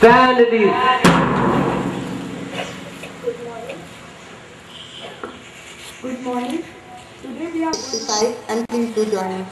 Stand at ease. Good morning. Today we are exercise and please do join us.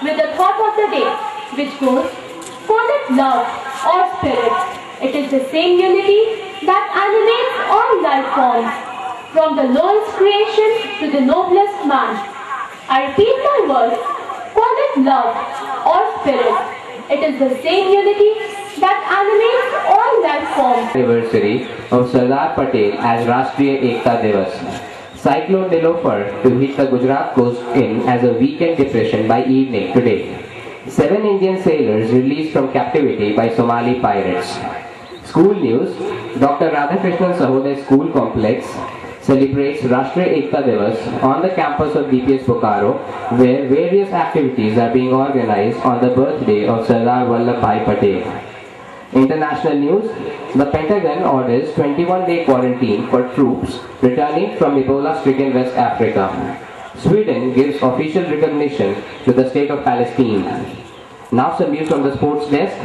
With the thought of the day, which goes, call it love or spirit. It is the same unity that animates all life forms, from the lowest creation to the noblest man. I repeat my words, call it love or spirit. It is the same unity that animates all life forms. Anniversary of Sardar Patel as Rashtriya Ekta Diwas. Cyclone Nilofer to hit the Gujarat coast in as a weekend depression by evening today. 7 Indian sailors released from captivity by Somali pirates. School news, Dr. Radhakrishnan Sahodaya School Complex celebrates Rashtriya Ekta Diwas on the campus of DPS Bokaro, where various activities are being organized on the birthday of Sardar Vallabhbhai Patel. International news, the Pentagon orders 21-day quarantine for troops returning from Ebola-stricken West Africa. Sweden gives official recognition to the state of Palestine. Now some news from the sports desk.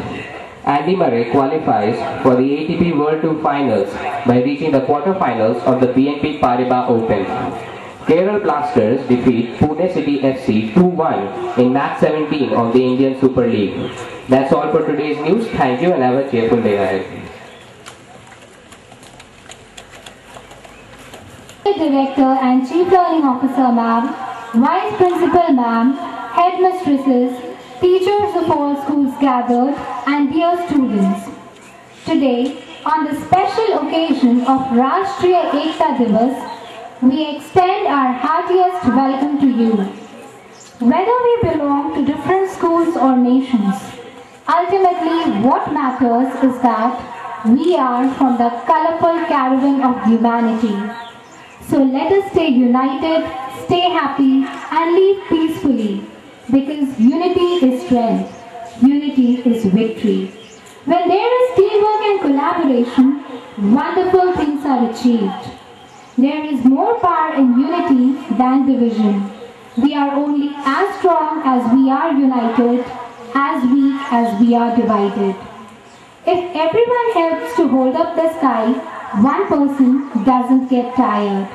Andy Murray qualifies for the ATP World Tour Finals by reaching the quarterfinals of the BNP Paribas Open. Kerala Blasters defeat Pune City FC 2-1 in match 17 of the Indian Super League. That's all for today's news. Thank you and have a cheerful day ahead. Director and Chief Learning Officer ma'am, Vice Principal ma'am, Headmistresses, teachers of all schools gathered and dear students. Today, on the special occasion of Rashtriya Ekta Diwas, we extend our heartiest welcome to you. Whether we belong to different schools or nations, ultimately what matters is that we are from the colorful caravan of humanity. So let us stay united, stay happy and live peacefully, because unity is strength, unity is victory. When there is teamwork and collaboration, wonderful things are achieved. There is more power in unity than division. We are only as strong as we are united, as weak as we are divided. If everyone helps to hold up the sky, one person doesn't get tired.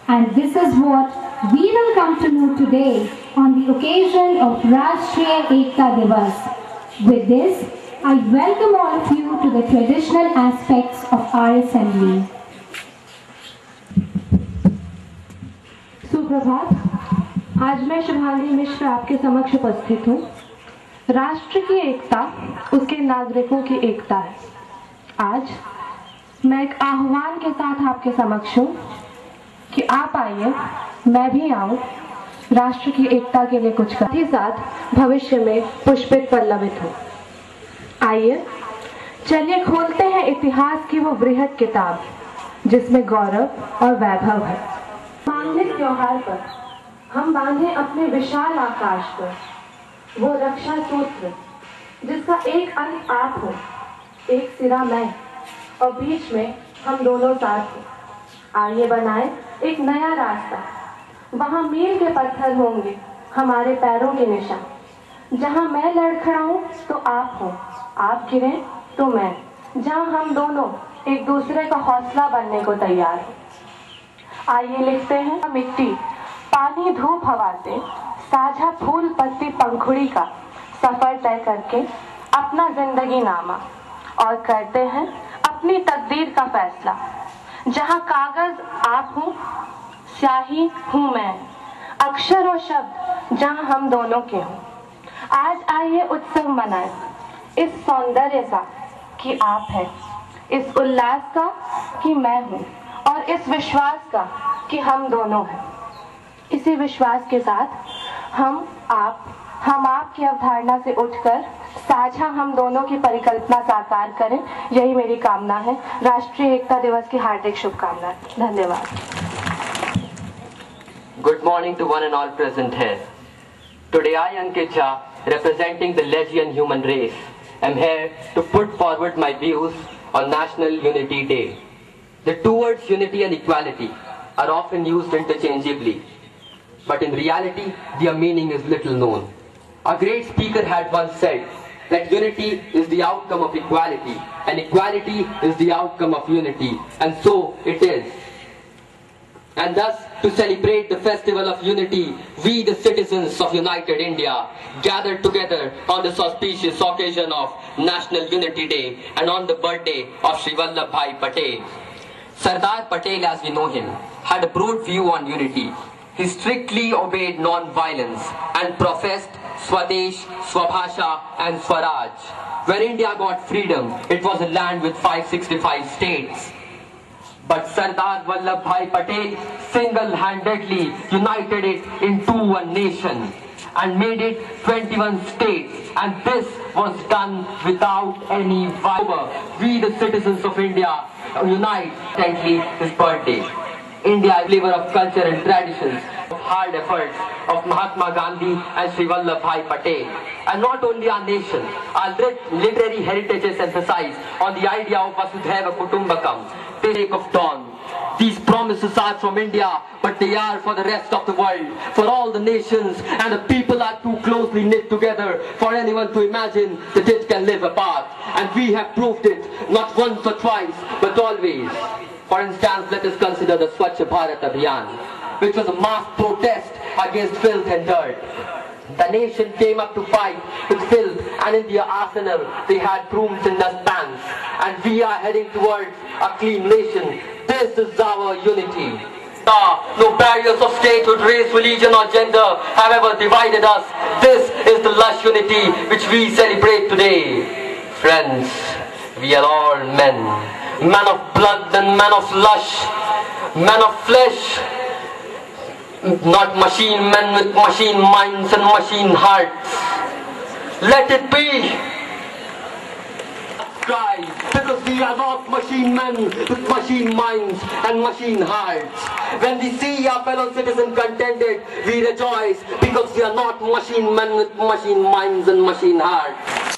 And this is what we will come to know today on the occasion of Rashtriya Ekta Diwas. With this, I welcome all of you to the traditional aspects of our assembly. सुप्रभात। आज मैं शुभांगी मिश्र आपके समक्ष उपस्थित हूँ। राष्ट्र की एकता उसके नागरिकों की एकता है। आज मैं एक आह्वान के साथ आपके समक्ष हूँ कि आप आइए, मैं भी आऊँ, राष्ट्र की एकता के लिए कुछ कर, ही साथ भविष्य में पुष्पित पल्लवित हो। आइए चलिए खोलते हैं इतिहास की वो बृहद किताब जिसमें गौरव और वैभव है। मांगलिक त्योहार पर हम बांधे अपने विशाल आकाश पर वो रक्षा सूत्र जिसका एक अंत आप हो, एक सिरा मैं और बीच में हम दोनों साथ हो। आइए बनाए एक नया रास्ता, वहां मील के पत्थर होंगे हमारे पैरों के निशान। जहां मैं लड़खड़ाऊं तो आप हो, आप गिरें तो मैं, जहां हम दोनों एक दूसरे का हौसला बनने को तैयार हो। आइए लिखते हैं मिट्टी पानी धूप हवा से साझा फूल पत्ती पंखुड़ी का सफर तय करके अपना जिंदगी नामा और करते हैं अपनी तकदीर का फैसला। जहां कागज आप हूं, स्याही हूं मैं, अक्षर और शब्द जहां हम दोनों के हों। आज आइए उत्सव मनाएं, इस सौंदर्य का कि आप हैं, इस उल्लास का कि मैं हूं और इस विश्वास का कि हम दोनों हैं। इसी विश्वास के साथ हम आप की अवधारणा से उठकर साझा हम दोनों की परिकल्पना साकार करें, यही मेरी कामना है। राष्ट्रीय एकता दिवस की हार्दिक शुभकामनाएं। धन्यवाद। Good morning to one and all present here. Today I, Ankit Jha, representing the Legion human race, am here to put forward my views on National Unity Day. The two words unity and equality are often used interchangeably, but in reality their meaning is little known. A great speaker had once said that unity is the outcome of equality and equality is the outcome of unity, and so it is. And thus, to celebrate the festival of unity, we the citizens of United India gathered together on this auspicious occasion of National Unity Day and on the birthday of Shri Vallabhbhai Patel. Sardar Patel, as we know him, had a broad view on unity. He strictly obeyed non-violence and professed Swadesh, Swabhasha and Swaraj. When India got freedom, it was a land with 565 states. But Sardar Vallabhbhai Patel single-handedly united it into one nation and made it 21 states, and this was done without any violence. We the citizens of India unite thankfully his birthday. India is a flavor of culture and traditions, of hard efforts of Mahatma Gandhi and Shri Vallabhbhai Patel. And not only our nation, our literary heritages emphasize on the idea of Vasudhaiva Kutumbakam, the sake of dawn. These promises are from India, but they are for the rest of the world, for all the nations, and the people are too closely knit together for anyone to imagine that it can live apart. And we have proved it, not once or twice, but always. For instance, let us consider the Swachh Bharat Abhiyan, which was a mass protest against filth and dirt. The nation came up to fight with filth, and in their arsenal they had brooms and dustpans. And we are heading towards a clean nation. This is our unity. No barriers of statehood, race, religion or gender have ever divided us. This is the lush unity which we celebrate today. Friends, we are all men. Men of blood and men of lush. Men of flesh. Not machine men with machine minds and machine hearts. Let it be. Cry, because we are not machine men with machine minds and machine hearts. When we see our fellow citizen contented, we rejoice because we are not machine men with machine minds and machine hearts.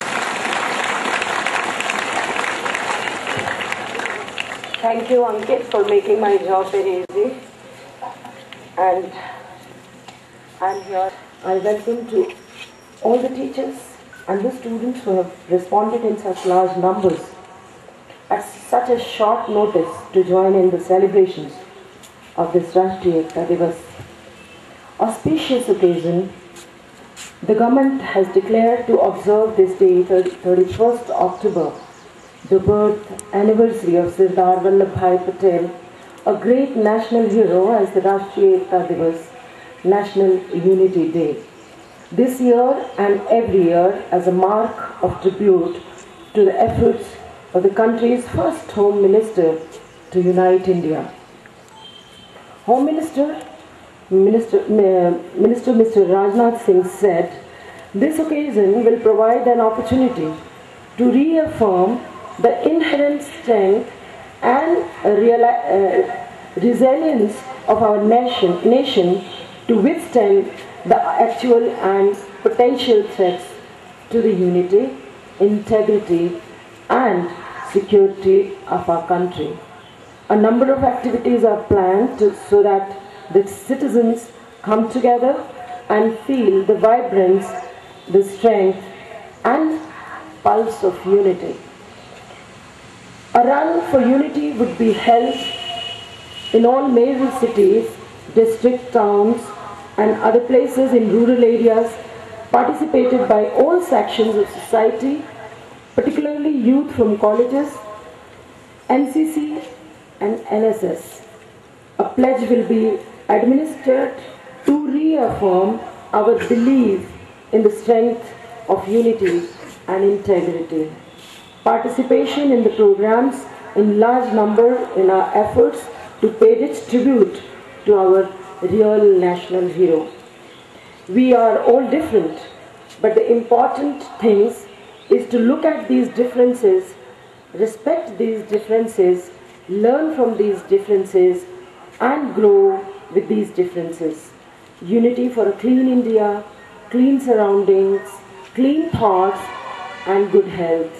Thank you, Ankit, for making my job very easy. And I'm here. I welcome to all the teachers and the students who have responded in such large numbers at such a short notice to join in the celebrations of this Rashtriya Ekta Diwas. Auspicious occasion, the government has declared to observe this day, 31st October, the birth anniversary of Sardar Vallabhbhai Patel, a great national hero, as the Rashtriya Ekta Diwas, National Unity Day. This year and every year as a mark of tribute to the efforts of the country's first Home Minister to unite India. Home Minister Mr. Rajnath Singh said, "This occasion will provide an opportunity to reaffirm the inherent strength and resilience of our nation to withstand the actual and potential threats to the unity, integrity and security of our country. A number of activities are planned so that the citizens come together and feel the vibrance, the strength and pulse of unity. A run for unity would be held in all major cities, district towns and other places in rural areas, participated by all sections of society, particularly youth from colleges, NCC and NSS. A pledge will be administered to reaffirm our belief in the strength of unity and integrity. Participation in the programs in large number in our efforts to pay rich tribute to our real national hero. We are all different, but the important thing is to look at these differences, respect these differences, learn from these differences and grow with these differences. Unity for a clean India, clean surroundings, clean thoughts and good health.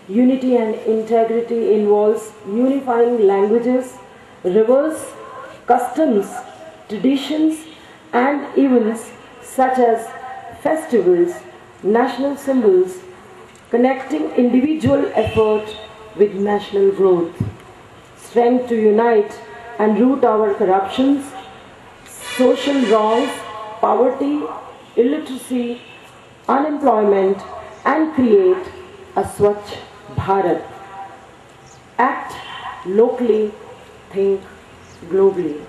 Unity and integrity involves unifying languages, rivers, customs, traditions and events such as festivals, national symbols, connecting individual effort with national growth. Strength to unite and root our corruptions, social wrongs, poverty, illiteracy, unemployment and create a Swachh Bharat. Act locally, think globally.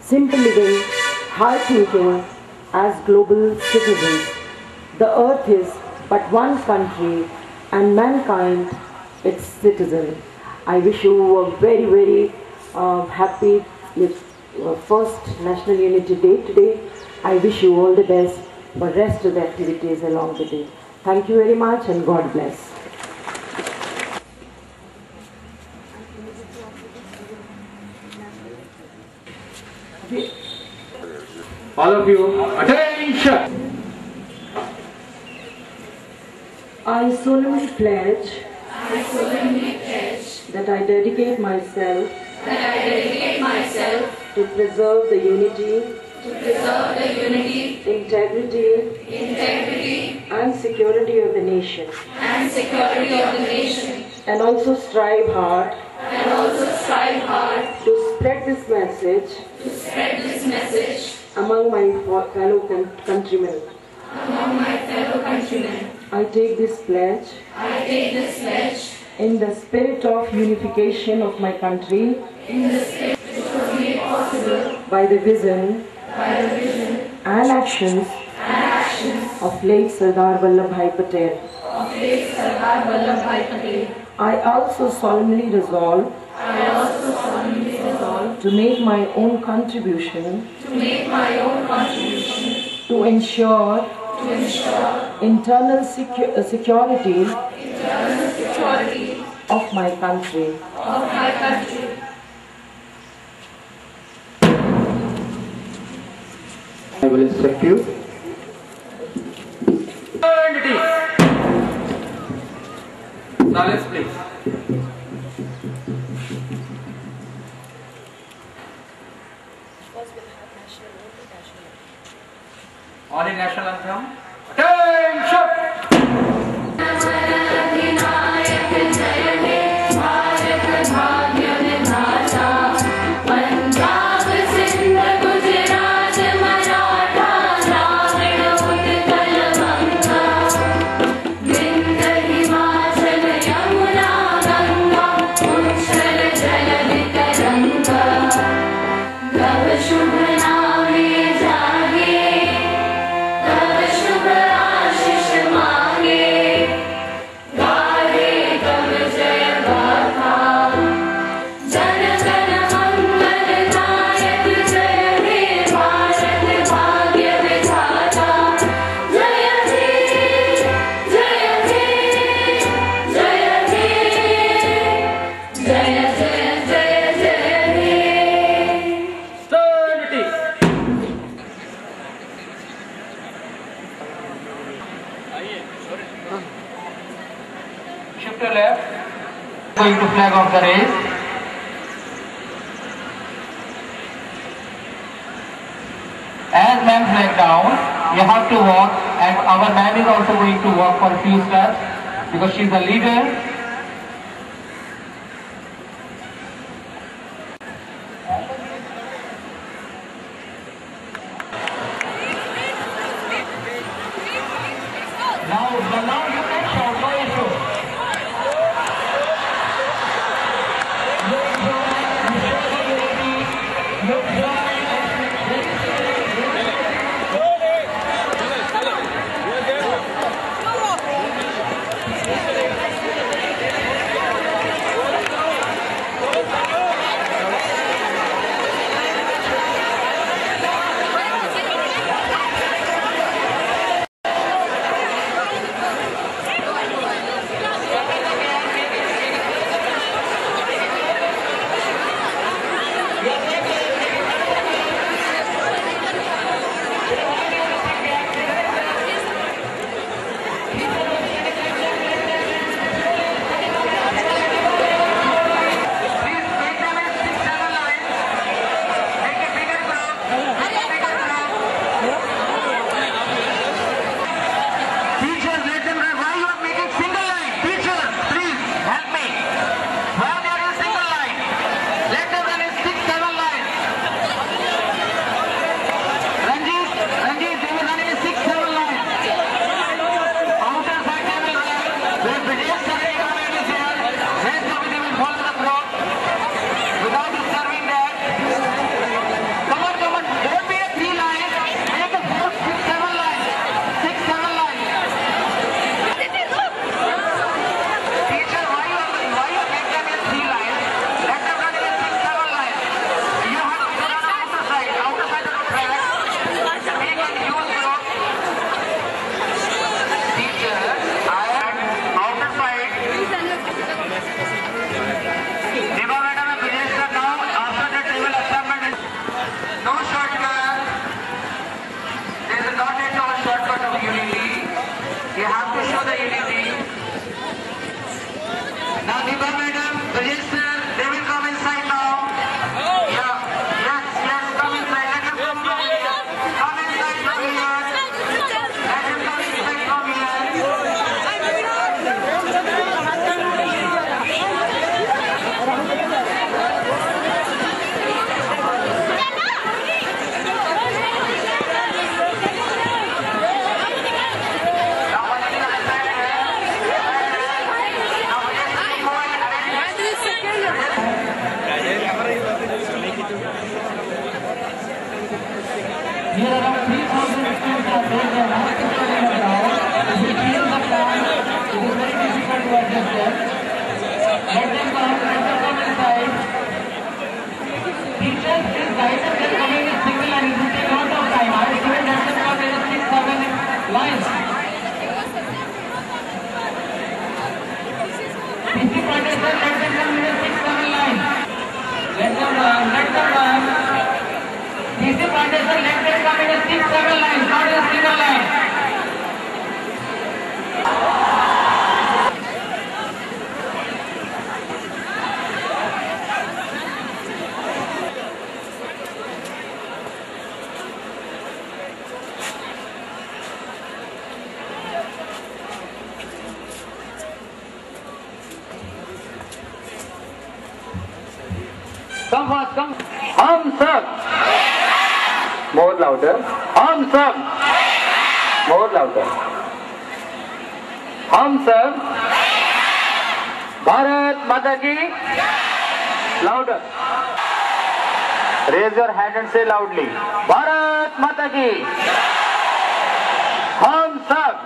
Simple living, high thinking as global citizens. The earth is but one country and mankind its citizen. I wish you a very, very happy first National Unity Day today. I wish you all the best for the rest of the activities along the day. Thank you very much and God bless. All of you, attention! I solemnly pledge that I dedicate myself to preserve the unity, integrity and security of the nation, and also strive hard to spread this message among my fellow countrymen. I take this pledge in the spirit of unification of my country, by the vision and actions of late Sardar Vallabhbhai Patel. I also solemnly resolve to make my own contribution to ensure internal security of my country. I will instruct you. Silence, please. On in national anthem. Attention! Shubh Shift to left. Going to flag off the race. As ma'am flag down, you have to walk, and our ma'am is also going to walk for a few steps because she is a leader. Now you can shout, no issue. Here around 3,000 students are there. They are not controlling the ground. If you change the plan, it is very difficult to adjust them. Let them come inside. Teachers, please guide them. They are coming in single line. It will take a lot of time. I have given them because there are 6-7 lines. PC pointers, let them come in a 6-7 line. Let them run. PC pointers, let them come in a 6-7 lines, not in a single line. Come fast, come. Hum sab. More louder. Hum sab. More louder. Hum sab. Bharat Mata ki. Louder. Raise your hand and say loudly. Bharat Mata ki. Hum sab.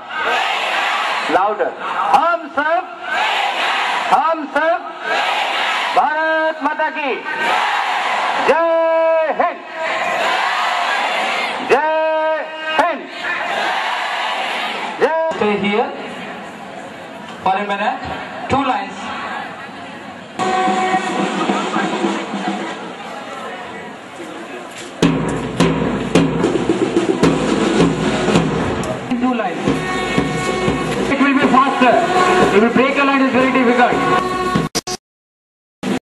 Louder. Hum sab. Hum sab. Bharat Mata ki. Jai Hind. Jai Hind. Stay here for a minute.